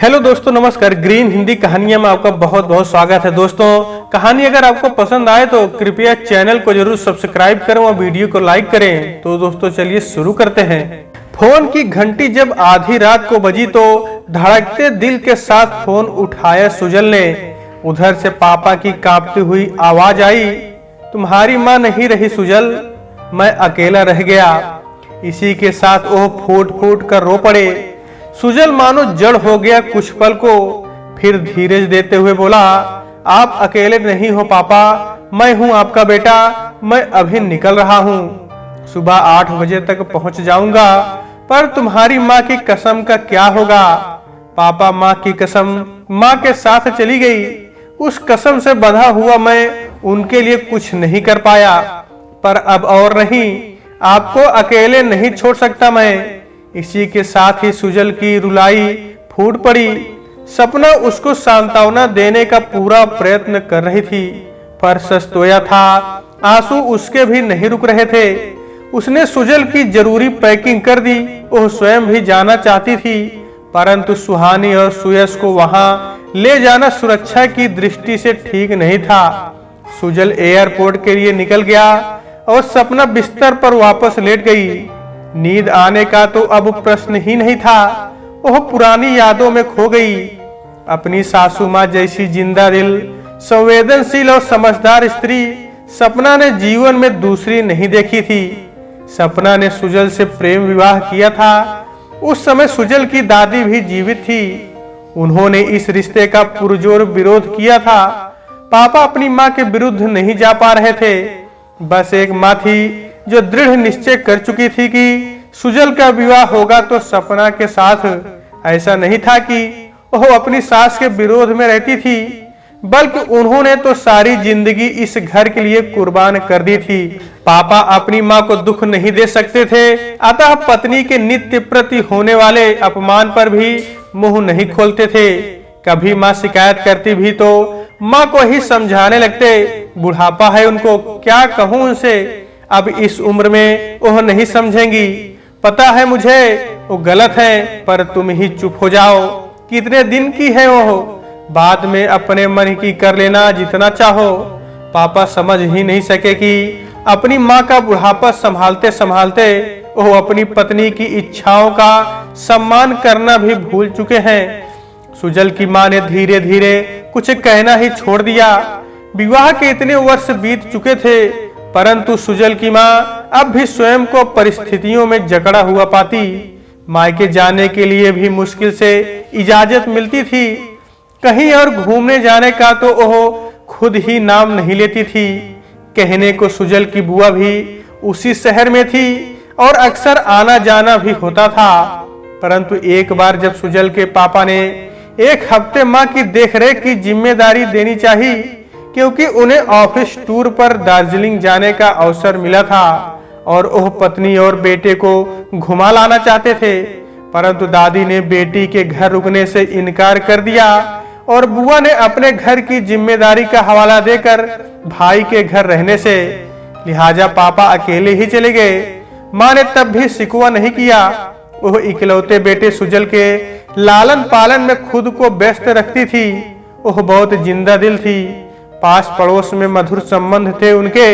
Hello दोस्तों, नमस्कार। Green Hindi कहानियां में आपका बहुत बहुत स्वागत है। दोस्तों, कहानी अगर आपको पसंद आए तो कृपया चैनल को जरूर सब्सक्राइब करें और वीडियो को लाइक करें। तो दोस्तों चलिए शुरू करते हैं। फोन की घंटी जब आधी रात को बजी तो धड़कते दिल के साथ फोन उठाया सुजल ने। उधर से पापा की कांपती हुई आवाज आई, तुम्हारी माँ नहीं रही सुजल, मैं अकेला रह गया। इसी के साथ वो फूट फूट कर रो पड़े। सुजल मानो जड़ हो गया कुछ पल को, फिर धीरज देते हुए बोला, आप अकेले नहीं हो पापा, मैं हूं आपका बेटा, मैं अभी निकल रहा हूं। सुबह 8 बजे तक पहुंच जाऊंगा, पर तुम्हारी माँ की कसम का क्या होगा। पापा माँ की कसम माँ के साथ चली गई। उस कसम से बंधा हुआ मैं उनके लिए कुछ नहीं कर पाया, पर अब और नहीं, आपको अकेले नहीं छोड़ सकता मैं। इसी के साथ ही सुजल की रुलाई फूट पड़ी। सपना उसको सांत्वना देने का पूरा प्रयत्न कर रही थी, पर सस्तोया था, आंसू उसके भी नहीं रुक रहे थे। उसने सुजल की जरूरी पैकिंग कर दी। वह स्वयं भी जाना चाहती थी, परंतु सुहानी और सुयश को वहां ले जाना सुरक्षा की दृष्टि से ठीक नहीं था। सुजल एयरपोर्ट के लिए निकल गया और सपना बिस्तर पर वापस लेट गई। नींद आने का तो अब प्रश्न ही नहीं था। वह पुरानी यादों में खो गई। अपनी सासू माँ जैसी जिंदा दिल, संवेदनशील और समझदार स्त्री सपना ने जीवन में दूसरी नहीं देखी थी। सपना ने सुजल से प्रेम विवाह किया था। उस समय सुजल की दादी भी जीवित थी। उन्होंने इस रिश्ते का पुरजोर विरोध किया था। पापा अपनी माँ के विरुद्ध नहीं जा पा रहे थे। बस एक माँ थी जो दृढ़ निश्चय कर चुकी थी कि सुजल का विवाह होगा तो सपना के साथ। ऐसा नहीं था कि वह अपनी सास के विरोध में रहती थी, बल्कि उन्होंने तो सारी जिंदगी इस घर के लिए कुर्बान कर दी थी। पापा अपनी माँ को दुख नहीं दे सकते थे, अतः पत्नी के नित्य प्रति होने वाले अपमान पर भी मुंह नहीं खोलते थे। कभी माँ शिकायत करती भी तो माँ को ही समझाने लगते, बुढ़ापा है, उनको क्या कहूँ उनसे, अब इस उम्र में वह नहीं समझेंगी। पता है मुझे वो गलत है, पर तुम ही चुप हो जाओ। कितने दिन की है वो, बाद में अपने मन की कर लेना जितना चाहो। पापा समझ ही नहीं सके कि अपनी माँ का बुढ़ापा संभालते संभालते वो अपनी पत्नी की इच्छाओं का सम्मान करना भी भूल चुके हैं। सुजल की माँ ने धीरे धीरे कुछ कहना ही छोड़ दिया। विवाह के इतने वर्ष बीत चुके थे, परंतु सुजल की माँ अब भी स्वयं को परिस्थितियों में जकड़ा हुआ पाती। मायके जाने के लिए भी मुश्किल से इजाजत मिलती थी। कहीं और घूमने जाने का तो वह खुद ही नाम नहीं लेती थी। कहने को सुजल की बुआ भी उसी शहर में थी और अक्सर आना जाना भी होता था। परंतु एक बार जब सुजल के पापा ने 1 हफ्ते माँ की देखरेख की जिम्मेदारी देनी चाहिए, क्योंकि उन्हें ऑफिस टूर पर दार्जिलिंग जाने का अवसर मिला था और वह पत्नी और बेटे को घुमा लाना चाहते थे, परंतु दादी ने बेटी के घर रुकने से इनकार कर दिया और बुआ ने अपने घर की जिम्मेदारी का हवाला देकर भाई के घर रहने से, लिहाजा पापा अकेले ही चले गए। माँ ने तब भी शिकवा नहीं किया। वह इकलौते बेटे सुजल के लालन पालन में खुद को व्यस्त रखती थी। वह बहुत जिंदा दिल थी। पास पड़ोस में मधुर संबंध थे उनके।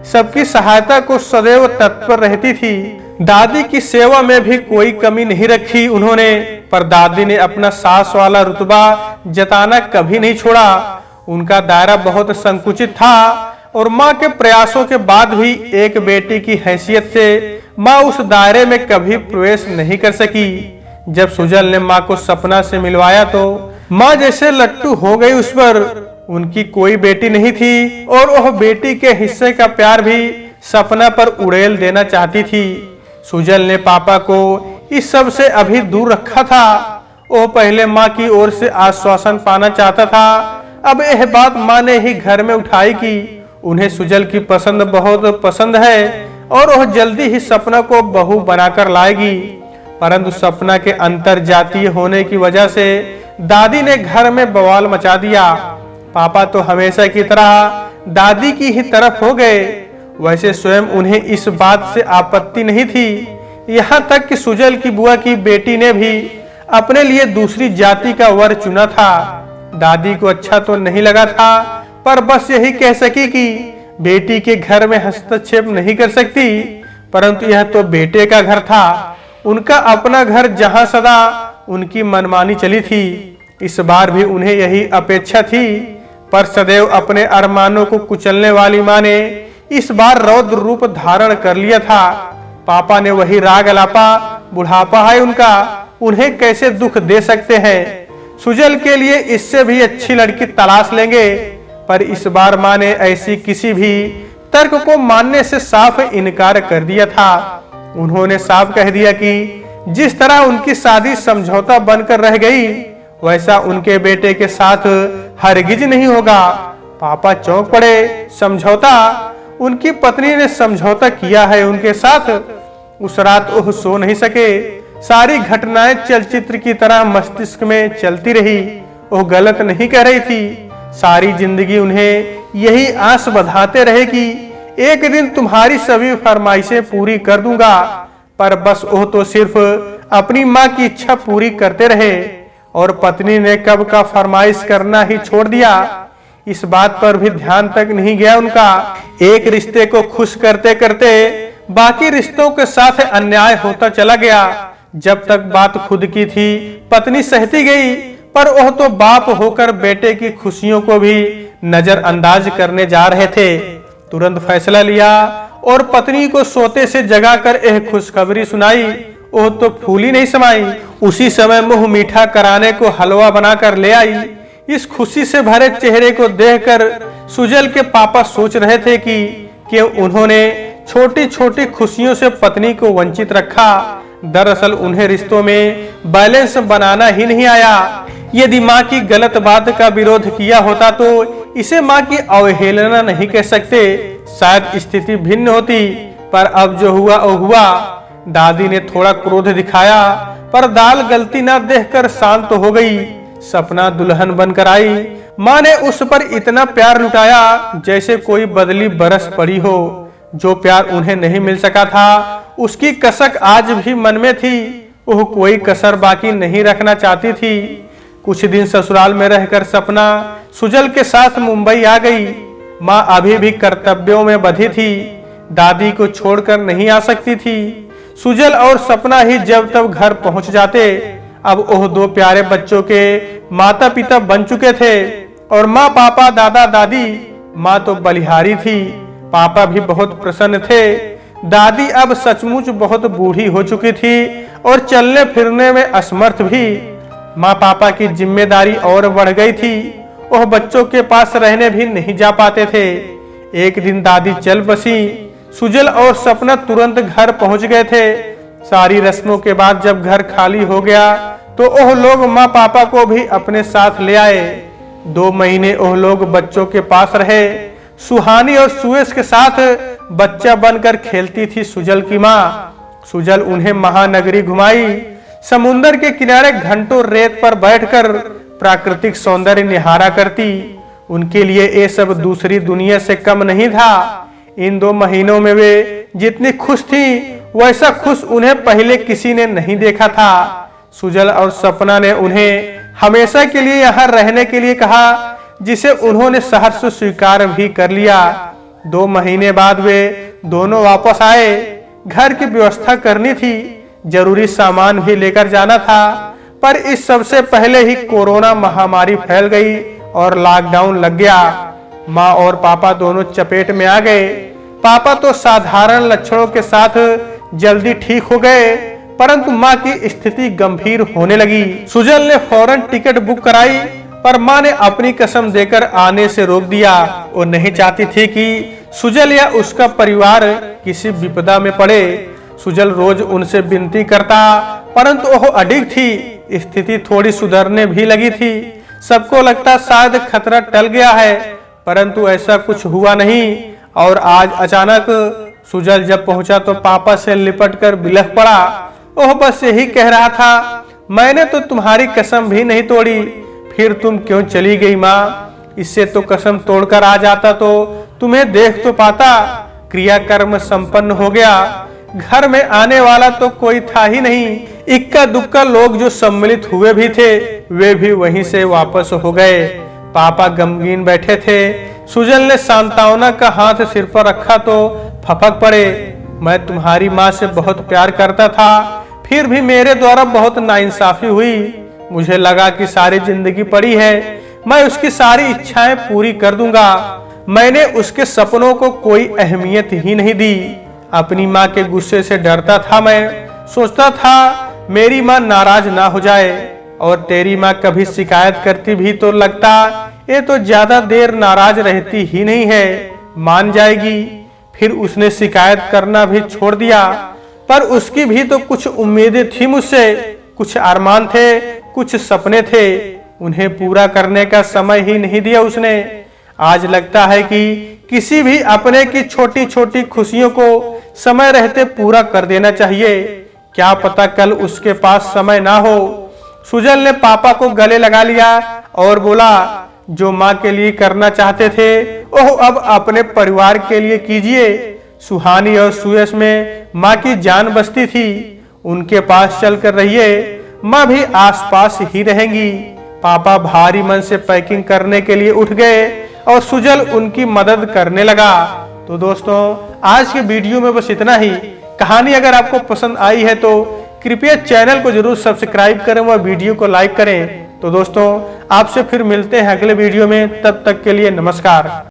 सबकी सहायता को सदैव तत्पर रहती थी। दादी की सेवा में भी कोई कमी नहीं रखी उन्होंने, पर दादी ने अपना सास वाला रुतबा जताना कभी नहीं छोड़ा। उनका दायरा बहुत संकुचित था और माँ के प्रयासों के बाद भी एक बेटी की हैसियत से माँ उस दायरे में कभी प्रवेश नहीं कर सकी। जब सुजल ने माँ को सपना से मिलवाया तो माँ जैसे लट्टू हो गई उस पर। उनकी कोई बेटी नहीं थी और वह बेटी के हिस्से का प्यार भी सपना पर उड़ेल देना चाहती थी। सुजल ने पापा को इस सब से अभी दूर रखा था। वह पहले माँ की ओर से आश्वासन पाना चाहता था। अब यह बात माँ ने ही घर में उठाई कि उन्हें सुजल की पसंद बहुत पसंद है और वह जल्दी ही सपना को बहू बनाकर लाएगी। परंतु सपना के अंतर जातीय होने की वजह से दादी ने घर में बवाल मचा दिया। पापा तो हमेशा की तरह दादी की ही तरफ हो गए। वैसे स्वयं उन्हें इस बात से आपत्ति नहीं थी। यहाँ तक कि सुजल की बुआ की बेटी ने भी अपने लिए दूसरी जाति का वर चुना था। दादी को अच्छा तो नहीं लगा था, पर बस यही कह सकी कि बेटी के घर में हस्तक्षेप नहीं कर सकती। परंतु यह तो बेटे का घर था, उनका अपना घर, जहां सदा उनकी मनमानी चली थी। इस बार भी उन्हें यही अपेक्षा थी, पर सदैव अपने अरमानों को कुचलने वाली मां ने इस बार रौद्र रूप धारण कर लिया था। पापा ने वही राग अलापा, बुढ़ापा है उनका, उन्हें कैसे दुख दे सकते हैं। सुजल के लिए इससे भी अच्छी लड़की तलाश लेंगे। पर इस बार मां ने ऐसी किसी भी तर्क को मानने से साफ इनकार कर दिया था। उन्होंने साफ कह दिया कि जिस तरह उनकी शादी समझौता बनकर रह गई, वैसा उनके बेटे के साथ हरगिज नहीं होगा। पापा चौंक पड़े। समझौता? उनकी पत्नी ने समझौता किया है उनके साथ? उस रात वह सो नहीं सके। सारी घटनाएं चलचित्र की तरह मस्तिष्क में चलती रही। वह गलत नहीं कह रही थी। सारी जिंदगी उन्हें यही आस बंधाते रहे कि एक दिन तुम्हारी सभी फरमाइशें पूरी कर दूंगा। पर बस वो तो सिर्फ अपनी मां की इच्छा पूरी करते रहे और पत्नी ने कब का फरमाइश करना ही छोड़ दिया। इस बात पर भी ध्यान तक नहीं गया उनका। एक रिश्ते को खुश करते करते बाकी रिश्तों के साथ अन्याय होता चला गया। जब तक बात खुद की थी, पत्नी सहती गई, पर वह तो बाप होकर बेटे की खुशियों को भी नजरअंदाज करने जा रहे थे। तुरंत फैसला लिया और पत्नी को सोते से जगाकर यह खुशखबरी सुनाई। वह तो फूली नहीं समाई। उसी समय मुंह मीठा कराने को हलवा बनाकर ले आई। इस खुशी से भरे चेहरे को देखकर सुजल के पापा सोच रहे थे कि क्यों उन्होंने छोटी छोटी खुशियों से पत्नी को वंचित रखा। दरअसल उन्हें रिश्तों में बैलेंस बनाना ही नहीं आया। यदि माँ की गलत बात का विरोध किया होता तो इसे माँ की अवहेलना नहीं कह सकते। शायद स्थिति भिन्न होती, पर अब जो हुआ वो हुआ। दादी ने थोड़ा क्रोध दिखाया, पर दाल गलती ना देखकर शांत हो गई। सपना दुल्हन बनकर आई। माँ ने उस पर इतना प्यार लुटाया जैसे कोई बदली बरस पड़ी हो। जो प्यार उन्हें नहीं मिल सका था, उसकी कसक आज भी मन में थी। वह कोई कसर बाकी नहीं रखना चाहती थी। कुछ दिन ससुराल में रहकर सपना सुजल के साथ मुंबई आ गई। माँ अभी भी कर्तव्यों में बंधी थी, दादी को छोड़कर नहीं आ सकती थी। सुजल और सपना ही जब तब घर पहुंच जाते। अब वह दो प्यारे बच्चों के माता पिता बन चुके थे और माँ पापा दादा दादी। माँ तो बलिहारी थी, पापा भी बहुत प्रसन्न थे। दादी अब सचमुच बहुत बूढ़ी हो चुकी थी और चलने फिरने में असमर्थ भी। माँ पापा की जिम्मेदारी और बढ़ गई थी। वह बच्चों के पास रहने भी नहीं जा पाते थे। एक दिन दादी चल बसी। सुजल और सपना तुरंत घर पहुंच गए थे। सारी रस्मों के बाद जब घर खाली हो गया तो वह लोग माँ पापा को भी अपने साथ ले आए। 2 महीने वह लोग बच्चों के पास रहे। सुहानी और सुएश के साथ बच्चा बनकर खेलती थी सुजल की माँ। सुजल उन्हें महानगरी घुमाई। समुन्दर के किनारे घंटों रेत पर बैठकर प्राकृतिक सौंदर्य निहारा करती। उनके लिए ये सब दूसरी दुनिया से कम नहीं था। इन 2 महीनों में वे जितनी खुश थी, वैसा खुश उन्हें पहले किसी ने नहीं देखा था। सुजल और सपना ने उन्हें हमेशा के लिए यहाँ रहने के लिए कहा, जिसे उन्होंने सहर्ष स्वीकार भी कर लिया। 2 महीने बाद वे दोनों वापस आए। घर की व्यवस्था करनी थी, जरूरी सामान भी लेकर जाना था। पर इस सबसे पहले ही कोरोना महामारी फैल गई और लॉकडाउन लग गया। माँ और पापा दोनों चपेट में आ गए। पापा तो साधारण लक्षणों के साथ जल्दी ठीक हो गए, परंतु माँ की स्थिति गंभीर होने लगी। सुजल ने फौरन टिकट बुक कराई, पर माँ ने अपनी कसम देकर आने से रोक दिया। वो नहीं चाहती थी कि सुजल या उसका परिवार किसी विपदा में पड़े। सुजल रोज उनसे विनती करता, परंतु वह अडिग थी। स्थिति थोड़ी सुधरने भी लगी थी। सबको लगता शायद खतरा टल गया है, परंतु ऐसा कुछ हुआ नहीं। और आज अचानक सुजल जब पहुंचा तो पापा से लिपटकर बिलख पड़ा। वह बस यही कह रहा था, मैंने तो तुम्हारी कसम भी नहीं तोड़ी, फिर तुम क्यों चली गई माँ? इससे तो कसम तोड़कर आ जाता तो तुम्हें देख तो पाता। क्रियाकर्म संपन्न हो गया। घर में आने वाला तो कोई था ही नहीं। इक्का दुक्का लोग जो सम्मिलित हुए भी थे वे भी वहीं से वापस हो गए। पापा गमगीन बैठे थे। सुजल ने सांत्वना का हाथ सिर पर रखा तो फपक पड़े। मैं तुम्हारी माँ से बहुत प्यार करता था, फिर भी मेरे द्वारा बहुत नाइंसाफी हुई। मुझे लगा कि सारी जिंदगी पड़ी है, मैं उसकी सारी इच्छाएं पूरी कर दूंगा। मैंने उसके सपनों को कोई अहमियत ही नहीं दी। अपनी माँ के गुस्से से डरता था। मैं सोचता था मेरी माँ नाराज ना हो जाए, और तेरी माँ कभी शिकायत करती भी तो लगता ये तो ज्यादा देर नाराज रहती ही नहीं है, मान जाएगी। फिर उसने शिकायत करना भी छोड़ दिया। पर उसकी भी तो कुछ उम्मीदें थी मुझसे, कुछ अरमान थे, कुछ सपने थे। उन्हें पूरा करने का समय ही नहीं दिया उसने। आज लगता है कि किसी भी अपने की छोटी छोटी खुशियों को समय रहते पूरा कर देना चाहिए। क्या पता कल उसके पास समय ना हो। सुजल ने पापा को गले लगा लिया और बोला, जो माँ के लिए करना चाहते थे ओह अब अपने परिवार के लिए कीजिए। सुहानी और सुयश में माँ की जान बसती थी। उनके पास चलकर रहिए, माँ भी आसपास ही रहेंगी। पापा भारी मन से पैकिंग करने के लिए उठ गए और सुजल उनकी मदद करने लगा। तो दोस्तों आज के वीडियो में बस इतना ही। कहानी अगर आपको पसंद आई है तो कृपया चैनल को जरूर सब्सक्राइब करें व वीडियो को लाइक करें। तो दोस्तों आपसे फिर मिलते हैं अगले वीडियो में, तब तक के लिए नमस्कार।